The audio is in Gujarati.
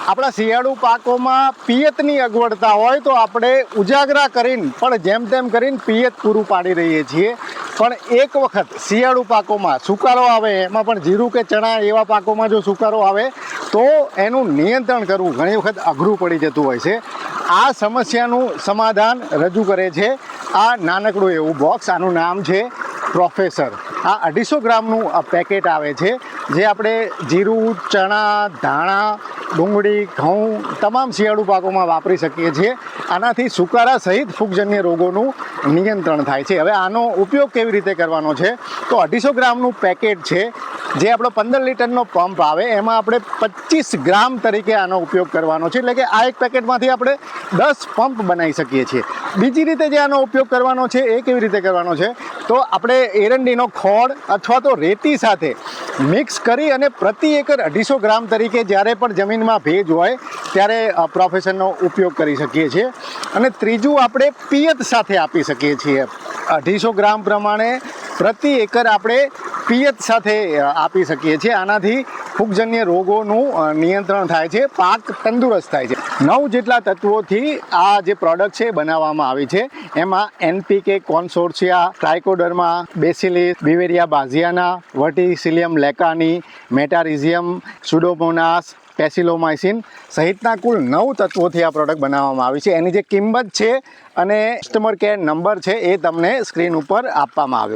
આપણા શિયાળુ પાકોમાં પિયતની અગવડતા હોય તો આપણે ઉજાગરા કરીને પણ જેમ તેમ કરીને પિયત પૂરું પાડી રહીએ છીએ. પણ એક વખત શિયાળુ પાકોમાં સુકારો આવે, એમાં પણ જીરું કે ચણા એવા પાકોમાં જો સુકારો આવે તો એનું નિયંત્રણ કરવું ઘણી વખત અઘરું પડી જતું હોય છે. આ સમસ્યાનું સમાધાન રજૂ કરે છે આ નાનકડું એવું બોક્સ. આનું નામ છે પ્રોફેસર. આ 250 ગ્રામનું પેકેટ આવે છે, જે આપણે જીરું, ચણા, ધાણા, ડુંગળી, ઘઉં તમામ શિયાળુ પાકોમાં વાપરી શકીએ છીએ. આનાથી સુકારા સહિત ફૂગજન્ય રોગોનું નિયંત્રણ થાય છે. હવે આનો ઉપયોગ કેવી રીતે કરવાનો છે તો 250 ગ્રામનું પેકેટ છે, જે આપણો 15 લીટરનો પંપ આવે એમાં આપણે 25 ગ્રામ તરીકે આનો ઉપયોગ કરવાનો છે. એટલે કે આ એક પેકેટમાંથી આપણે 10 પંપ બનાવી શકીએ છીએ. બીજી રીતે જે આનો ઉપયોગ કરવાનો છે એ કેવી રીતે કરવાનો છે તો આપણે એરંડીનો ખોળ અથવા તો રેતી સાથે મિક્સ કરી અને પ્રતિ એકર 250 ગ્રામ તરીકે જ્યારે પણ જમીનમાં ભેજ હોય ત્યારે પ્રોફેશનનો ઉપયોગ કરી શકીએ છીએ. અને ત્રીજું આપણે પિયત સાથે આપી શકીએ છીએ. 250 ગ્રામ પ્રમાણે પ્રતિ એકર આપણે પિયત સાથે આપી શકીએ છીએ. આનાથી ફૂગજન્ય રોગોનું નિયંત્રણ થાય છે, પાક તંદુરસ્ત થાય છે. 9 જેટલા તત્વોથી આ જે પ્રોડક્ટ છે બનાવવામાં આવી છે. એમાં NPK કોન્સોર્શિયા, trichoderma, બેસિલિસ, બિવેરિયા બાઝિયાના, verticillium lecanii, મેટારિઝિયમ, Pseudomonas, પેસિલોમાઇસિન સહિતના કુલ 9 તત્વોથી આ પ્રોડક્ટ બનાવવામાં આવી છે. એની જે કિંમત છે અને કસ્ટમર કેર નંબર છે એ તમને સ્ક્રીન ઉપર આપવામાં આવ્યો.